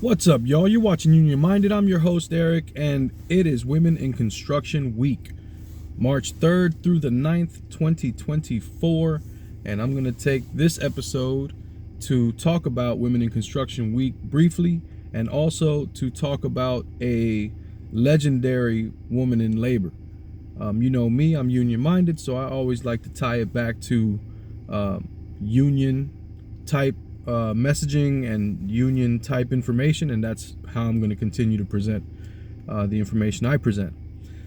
What's up, y'all? You're watching Union Minded. I'm your host, Eric, and it is Women in Construction Week, March 3rd through the 9th, 2024. And I'm going to take this episode to talk about Women in Construction Week briefly, and also to talk about a legendary woman in labor. You know me, I'm union minded, so I always like to tie it back to union type messaging and union type information, and that's how I'm going to continue to present the information I present.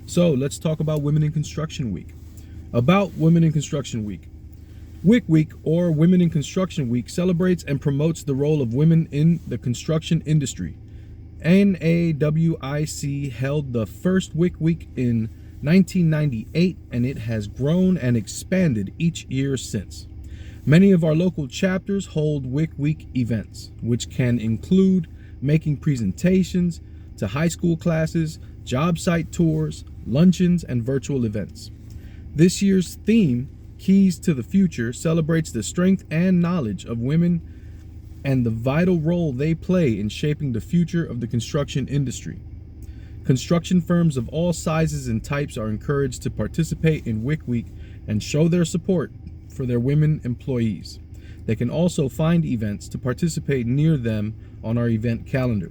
So let's talk about Women in Construction Week. About Women in Construction Week. WIC Week, or Women in Construction Week, celebrates and promotes the role of women in the construction industry. NAWIC held the first WIC Week in 1998, and it has grown and expanded each year since. Many of our local chapters hold WIC Week events, which can include making presentations to high school classes, job site tours, luncheons, and virtual events. This year's theme, Keys to the Future, celebrates the strength and knowledge of women and the vital role they play in shaping the future of the construction industry. Construction firms of all sizes and types are encouraged to participate in WIC Week and show their support for their women employees. They can also find events to participate near them on our event calendar.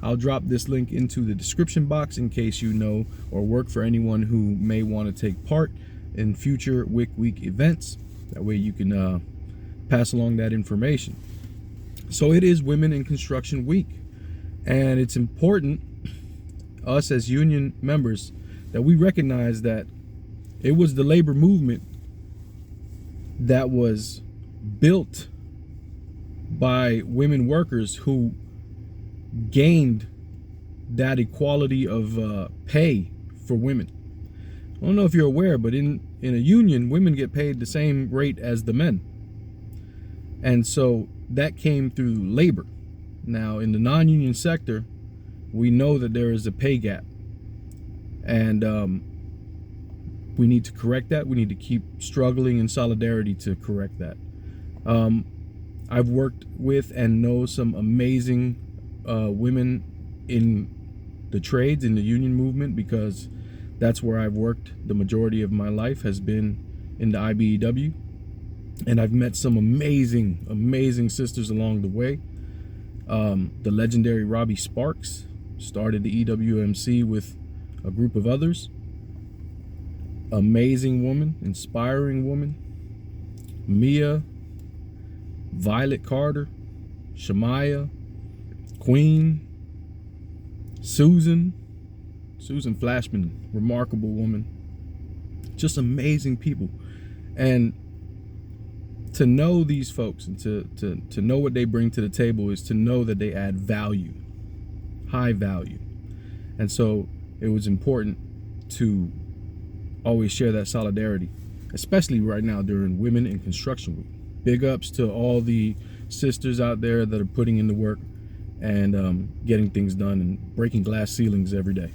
I'll drop this link into the description box in case you know or work for anyone who may want to take part in future WIC Week events. That way you can pass along that information. So it is Women in Construction Week, and it's important, us as union members, that we recognize that it was the labor movement that was built by women workers who gained that equality of pay for women. I don't know if you're aware, but in a union, women get paid the same rate as the men. And so that came through labor. Now, in the non-union sector, we know that there is a pay gap. And we need to correct that. We need to keep struggling in solidarity to correct that. I've worked with and know some amazing women in the trades, in the union movement, because that's where I've worked. The majority of my life has been in the IBEW. And I've met some amazing, amazing sisters along the way. The legendary Robbie Sparks started the EWMC with a group of others. Amazing woman, inspiring woman. Mia, Violet Carter, Shamaya, Queen, Susan Flashman, remarkable woman. Just amazing people. And to know these folks and to know what they bring to the table is to know that they add value, high value. And so it was important to always share that solidarity, especially right now during Women in Construction Week. Big ups to all the sisters out there that are putting in the work and getting things done and breaking glass ceilings every day.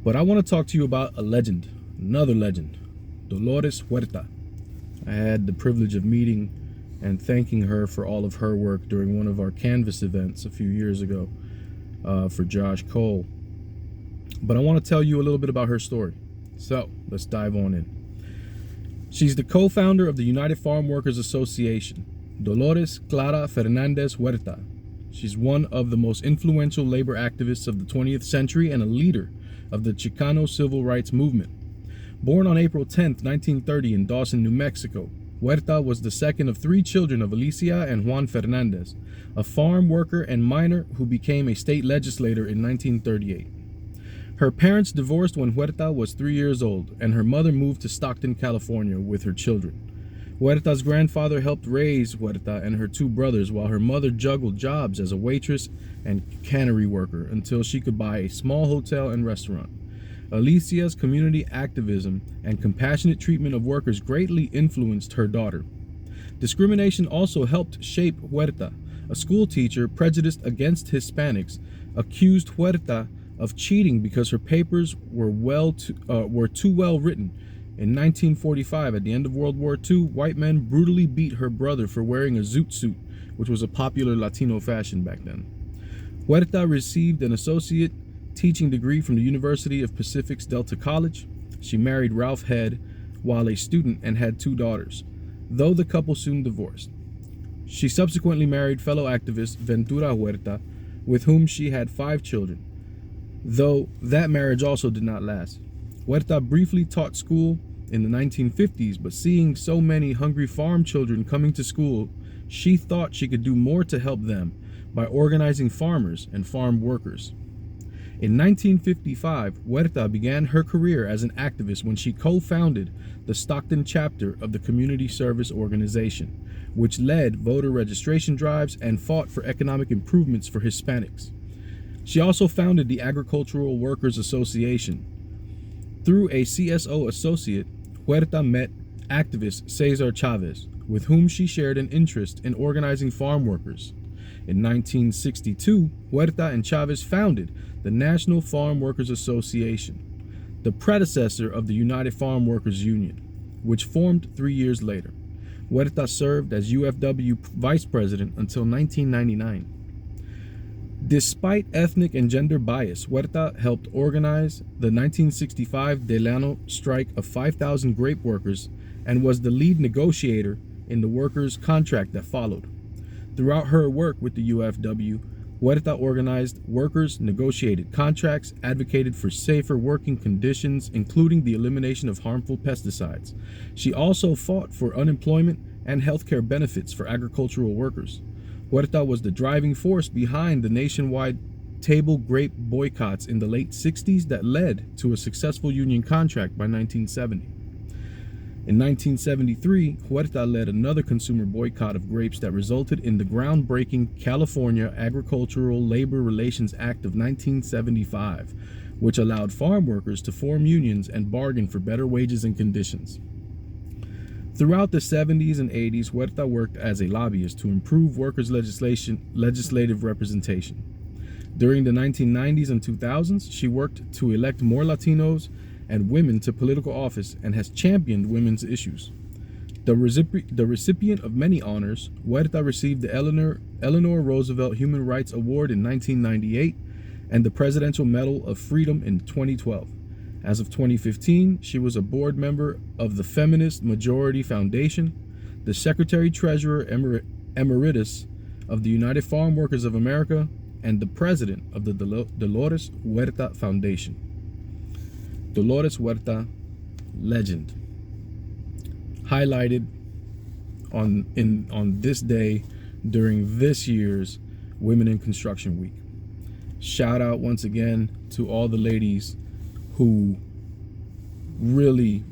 But I want to talk to you about a legend, another legend, Dolores Huerta. I had the privilege of meeting and thanking her for all of her work during one of our Canvas events a few years ago for Josh Cole. But I want to tell you a little bit about her story. So let's dive on in. She's the co-founder of the United Farm Workers Association, Dolores Clara Fernandez Huerta. She's one of the most influential labor activists of the 20th century and a leader of the Chicano civil rights movement. Born on April 10, 1930 in Dawson, New Mexico, Huerta was the second of three children of Alicia and Juan Fernandez, a farm worker and miner who became a state legislator in 1938. Her parents divorced when Huerta was 3 years old, and her mother moved to Stockton, California with her children. Huerta's grandfather helped raise Huerta and her two brothers while her mother juggled jobs as a waitress and cannery worker until she could buy a small hotel and restaurant. Alicia's community activism and compassionate treatment of workers greatly influenced her daughter. Discrimination also helped shape Huerta. A school teacher prejudiced against Hispanics accused Huerta of cheating because her papers were too well written. In 1945, at the end of World War II, white men brutally beat her brother for wearing a zoot suit, which was a popular Latino fashion back then. Huerta received an associate teaching degree from the University of Pacific's Delta College. She married Ralph Head while a student and had 2 daughters, though the couple soon divorced. She subsequently married fellow activist Ventura Huerta, with whom she had 5 children, though that marriage also did not last. Huerta briefly taught school in the 1950s, but seeing so many hungry farm children coming to school, she thought she could do more to help them by organizing farmers and farm workers. In 1955, Huerta began her career as an activist when she co-founded the Stockton chapter of the Community Service Organization, which led voter registration drives and fought for economic improvements for Hispanics. She also founded the Agricultural Workers Association. Through a CSO associate, Huerta met activist Cesar Chavez, with whom she shared an interest in organizing farm workers. In 1962, Huerta and Chavez founded the National Farm Workers Association, the predecessor of the United Farm Workers Union, which formed 3 years later. Huerta served as UFW vice president until 1999. Despite ethnic and gender bias, Huerta helped organize the 1965 Delano strike of 5,000 grape workers and was the lead negotiator in the workers' contract that followed. Throughout her work with the UFW, Huerta organized workers, negotiated contracts, advocated for safer working conditions, including the elimination of harmful pesticides. She also fought for unemployment and healthcare benefits for agricultural workers. Huerta was the driving force behind the nationwide table grape boycotts in the late 60s that led to a successful union contract by 1970. In 1973, Huerta led another consumer boycott of grapes that resulted in the groundbreaking California Agricultural Labor Relations Act of 1975, which allowed farm workers to form unions and bargain for better wages and conditions. Throughout the 70s and 80s, Huerta worked as a lobbyist to improve workers' legislative representation. During the 1990s and 2000s, she worked to elect more Latinos and women to political office and has championed women's issues. The recipient of many honors, Huerta received the Eleanor Roosevelt Human Rights Award in 1998 and the Presidential Medal of Freedom in 2012. As of 2015, she was a board member of the Feminist Majority Foundation, the Secretary-Treasurer Emeritus of the United Farm Workers of America, and the president of the Dolores Huerta Foundation. Dolores Huerta, legend, highlighted on this day during this year's Women in Construction Week. Shout out once again to all the ladies who really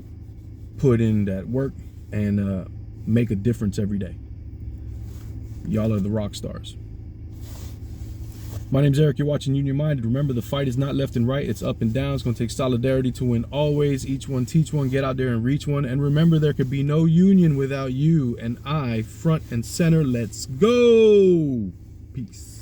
put in that work and make a difference every day. Y'all are the rock stars. My name's Eric. You're watching Union Minded. Remember, the fight is not left and right. It's up and down. It's going to take solidarity to win always. Each one teach one. Get out there and reach one. And remember, there could be no union without you and I front and center. Let's go. Peace.